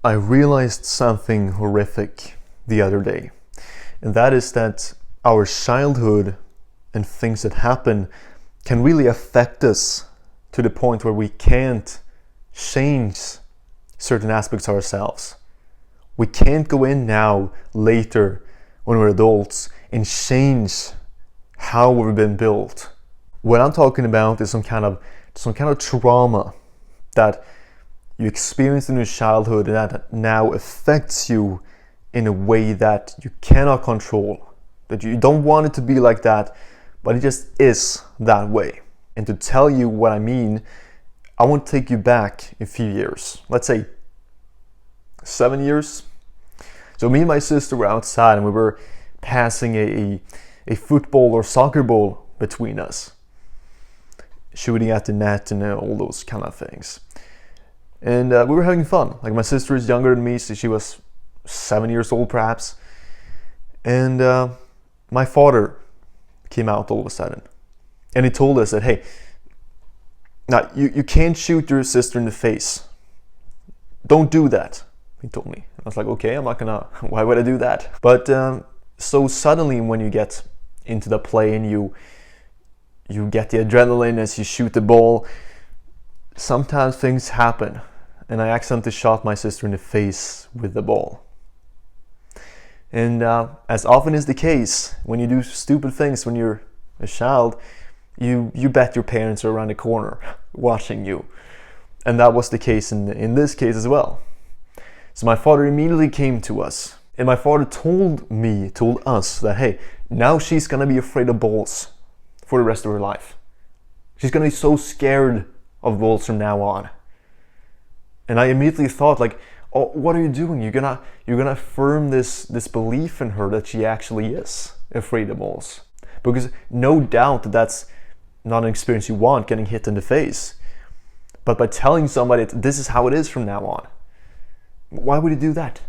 I realized something horrific the other day, and that is that our childhood and things that happen can really affect us to the point where we can't change certain aspects of ourselves. We can't go in now, later, when we're adults, and change how we've been built. What I'm talking about is some kind of trauma that you experienced in your childhood and that now affects you in a way that you cannot control. That you don't want it to be like that, but it just is that way. And to tell you what I mean, I want to take you back a few years. Let's say 7 years. So me and my sister were outside and we were passing a football or soccer ball between us, shooting at the net and all those kind of things. And we were having fun. Like, my sister is younger than me, so she was 7 years old perhaps. And my father came out all of a sudden. And he told us that, hey, now you can't shoot your sister in the face. Don't do that, he told me. I was like, okay, I'm not gonna, why would I do that? But so suddenly when you get into the play and you get the adrenaline as you shoot the ball, sometimes things happen. And I accidentally shot my sister in the face with the ball. And as often is the case, when you do stupid things when you're a child, you bet your parents are around the corner watching you. And that was the case in this case as well. So my father immediately came to us. And my father told us that, hey, now she's gonna be afraid of balls for the rest of her life. She's gonna be so scared of balls from now on. And I immediately thought, like, oh, what are you doing? You're gonna affirm this belief in her that she actually is afraid of balls. Because no doubt that that's not an experience you want, getting hit in the face. But by telling somebody that this is how it is from now on, why would you do that?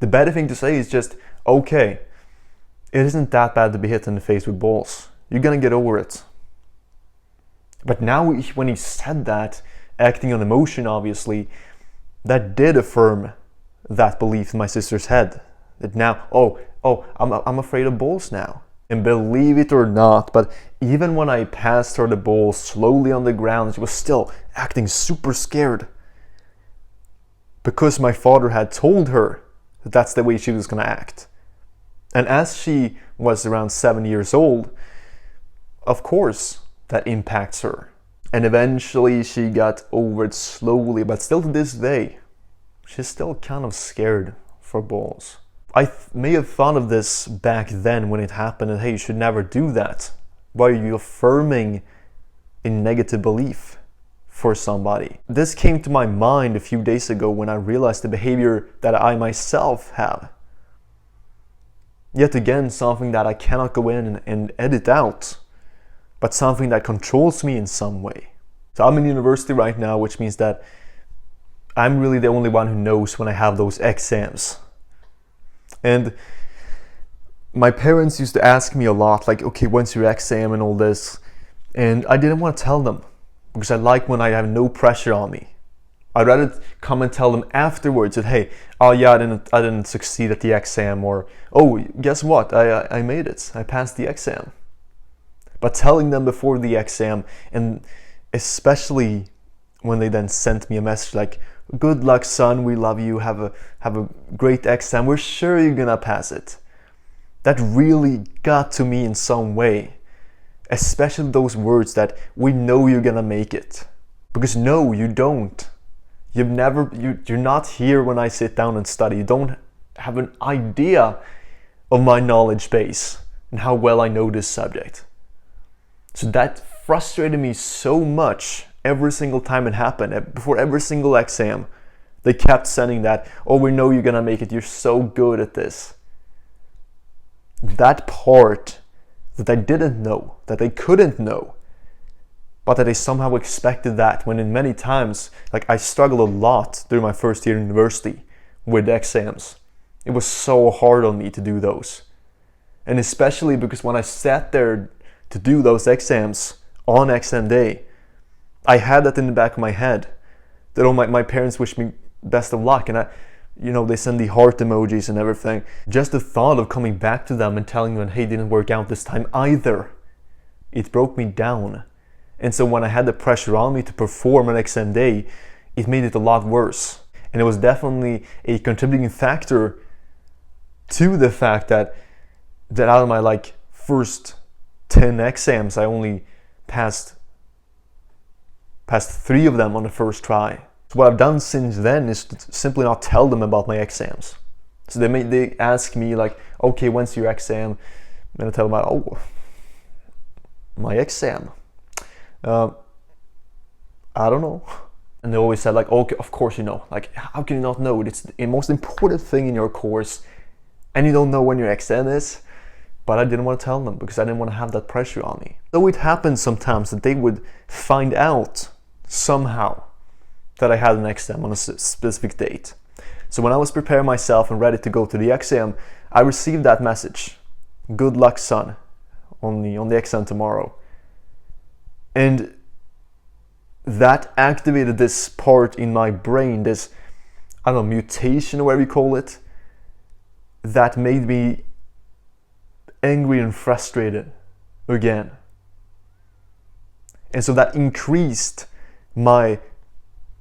The better thing to say is just, okay, it isn't that bad to be hit in the face with balls. You're gonna get over it. But now when he said that, acting on emotion obviously, that did affirm that belief in my sister's head. That now, I'm afraid of balls now. And believe it or not, but even when I passed her the ball slowly on the ground, she was still acting super scared. Because my father had told her that that's the way she was gonna act. And as she was around 7 years old, of course, that impacts her. And eventually she got over it slowly, but still to this day, she's still kind of scared for balls. I may have thought of this back then when it happened, and hey, you should never do that. Why are you affirming a negative belief for somebody? This came to my mind a few days ago when I realized the behavior that I myself have. Yet again, something that I cannot go in and edit out, but something that controls me in some way. So I'm in university right now, which means that I'm really the only one who knows when I have those exams. And my parents used to ask me a lot, like, okay, when's your exam and all this? And I didn't want to tell them, because I like when I have no pressure on me. I'd rather come and tell them afterwards that, hey, oh yeah, I didn't succeed at the exam, or, oh, guess what, I made it, I passed the exam. But telling them before the exam, and especially when they then sent me a message like, good luck son, we love you, have a great exam, we're sure you're gonna pass it. That really got to me in some way. Especially those words that, we know you're gonna make it. Because no, you don't. You're not here when I sit down and study. You don't have an idea of my knowledge base and how well I know this subject. So that frustrated me so much every single time it happened. Before every single exam, they kept sending that, oh, we know you're gonna make it, you're so good at this. That part that I didn't know, that I couldn't know, but that I somehow expected that, when in many times, like, I struggled a lot during my first year in university with exams. It was so hard on me to do those. And especially because when I sat there to do those exams on exam day, I had that in the back of my head, that my parents wished me best of luck. And they send the heart emojis and everything. Just the thought of coming back to them and telling them, hey, it didn't work out this time either, it broke me down. And so when I had the pressure on me to perform an exam day, it made it a lot worse. And it was definitely a contributing factor to the fact that out of my first 10 exams, I only passed 3 of them on the first try. So what I've done since then is to simply not tell them about my exams. So they ask me okay, when's your exam? And I tell them, oh, my exam, I don't know. And they always said okay, of course you know. How can you not know? It's the most important thing in your course, and you don't know when your exam is. But I didn't want to tell them because I didn't want to have that pressure on me. So it happened sometimes that they would find out somehow that I had an exam on a specific date. So when I was preparing myself and ready to go to the exam, I received that message. Good luck, son, on the exam tomorrow. And that activated this part in my brain, this, I don't know, mutation or whatever you call it, that made me angry and frustrated again. And so that increased my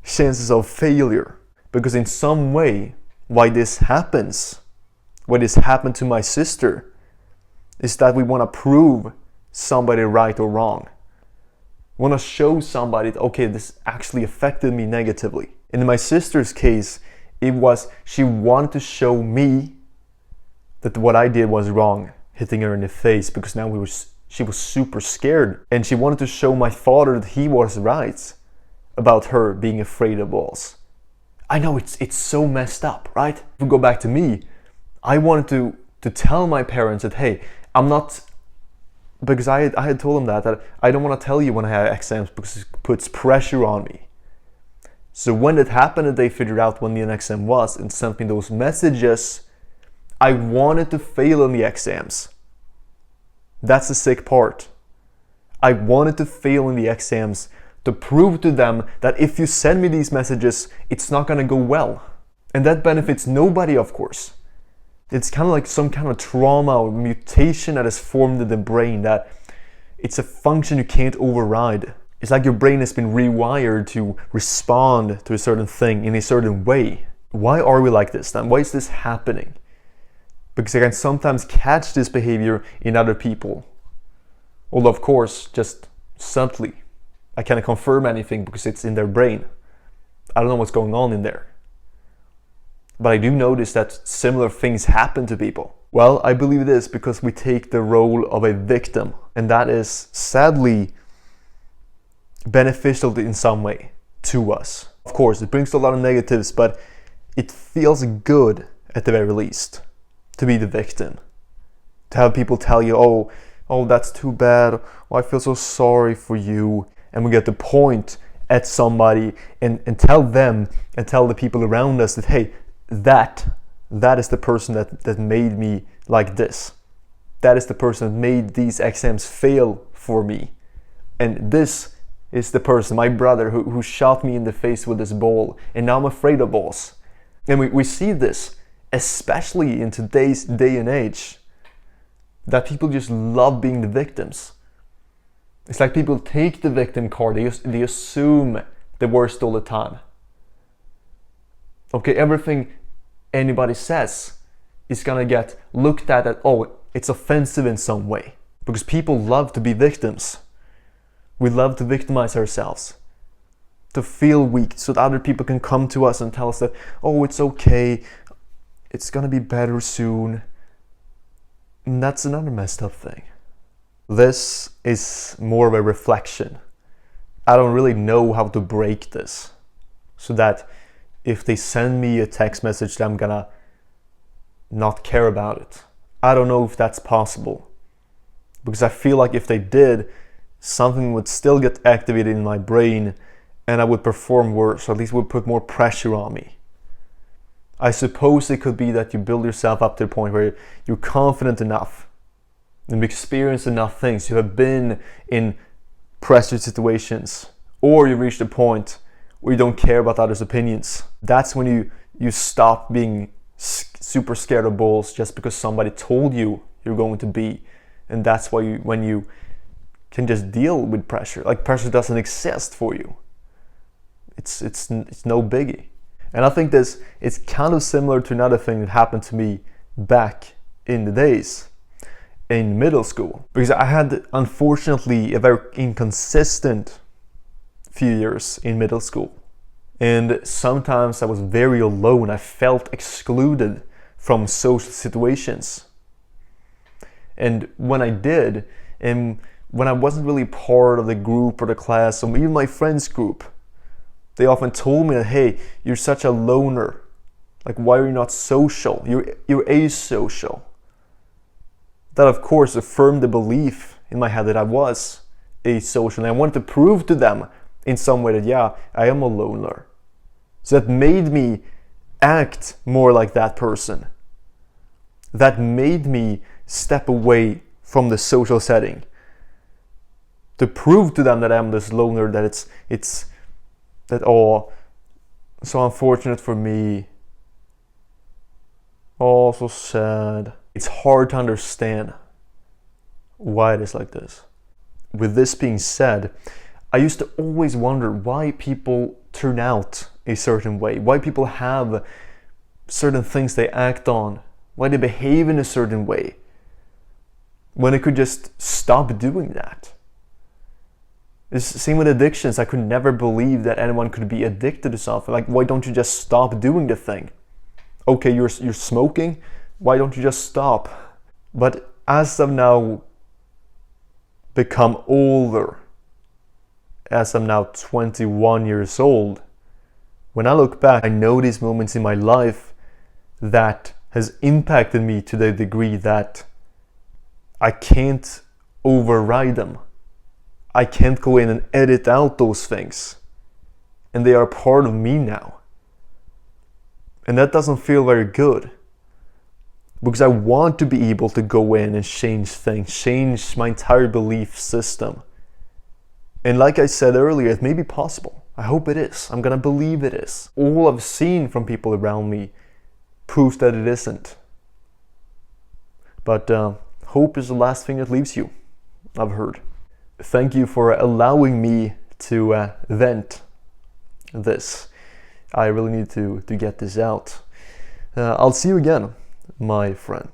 chances of failure, because in some way why this happened to my sister is that we want to prove somebody right or wrong. We want to show somebody that, okay, this actually affected me negatively. And in my sister's case, she wanted to show me that what I did was wrong, hitting her in the face, because now she was super scared, and she wanted to show my father that he was right about her being afraid of balls. I know it's so messed up, right? If we go back to me, I wanted to tell my parents that, hey, I'm not, because I had told them that I don't want to tell you when I have exams because it puts pressure on me. So when it happened that they figured out when the exam was and sent me those messages, I wanted to fail on the exams. That's the sick part. I wanted to fail in the exams to prove to them that if you send me these messages, it's not going to go well. And that benefits nobody, of course. It's kind of like some kind of trauma or mutation that has formed in the brain, that it's a function you can't override. It's like your brain has been rewired to respond to a certain thing in a certain way. Why are we like this then? Why is this happening? Because I can sometimes catch this behavior in other people. Although, of course, just subtly. I can't confirm anything because it's in their brain. I don't know what's going on in there. But I do notice that similar things happen to people. Well, I believe it is because we take the role of a victim. And that is sadly beneficial in some way to us. Of course, it brings a lot of negatives, but it feels good at the very least to be the victim. To have people tell you, oh, that's too bad. Oh, I feel so sorry for you. And we get to point at somebody and tell them and tell the people around us that, hey, that is the person that made me like this. That is the person that made these exams fail for me. And this is the person, my brother, who shot me in the face with this ball. And now I'm afraid of balls. And we see this, especially in today's day and age, that people just love being the victims. It's like people take the victim card, they assume the worst all the time. Okay, everything anybody says is gonna get looked at it's offensive in some way. Because people love to be victims. We love to victimize ourselves. To feel weak so that other people can come to us and tell us that, oh, it's okay, it's gonna be better soon. And that's another messed up thing. This is more of a reflection. I don't really know how to break this so that if they send me a text message that I'm gonna not care about it. I don't know if that's possible, because I feel like if they did, something would still get activated in my brain and I would perform worse, or at least would put more pressure on me. I suppose it could be that you build yourself up to the point where you're confident enough and experienced enough things. You have been in pressure situations, or you reached a point or you don't care about others' opinions. That's when you stop being super scared of balls just because somebody told you you're going to be. And that's why when you can just deal with pressure, like pressure doesn't exist for you. It's no biggie. And I think this is kind of similar to another thing that happened to me back in the days in middle school, because I had unfortunately a very inconsistent few years in middle school, and sometimes I was very alone. I felt excluded from social situations, and when I did, and when I wasn't really part of the group or the class or even my friends group, they often told me that, hey, you're such a loner. Like, why are you not social? You're asocial. That, of course, affirmed the belief in my head that I was asocial. And I wanted to prove to them in some way that, yeah, I am a loner. So that made me act more like that person. That made me step away from the social setting. To prove to them that I'm this loner, that it's that, oh, so unfortunate for me. Oh, so sad. It's hard to understand why it is like this. With this being said, I used to always wonder why people turn out a certain way, why people have certain things they act on, why they behave in a certain way, when they could just stop doing that. It's the same with addictions. I could never believe that anyone could be addicted to something. Like, why don't you just stop doing the thing? Okay, you're smoking, why don't you just stop? But as I've now become older, as I'm now 21 years old, when I look back, I know these moments in my life that has impacted me to the degree that I can't override them. I can't go in and edit out those things. And they are part of me now. And that doesn't feel very good. Because I want to be able to go in and change things, change my entire belief system. And like I said earlier, it may be possible. I hope it is. I'm gonna believe it is. All I've seen from people around me proves that it isn't. But hope is the last thing that leaves you, I've heard. Thank you for allowing me to vent this. I really need to get this out. I'll see you again, my friend.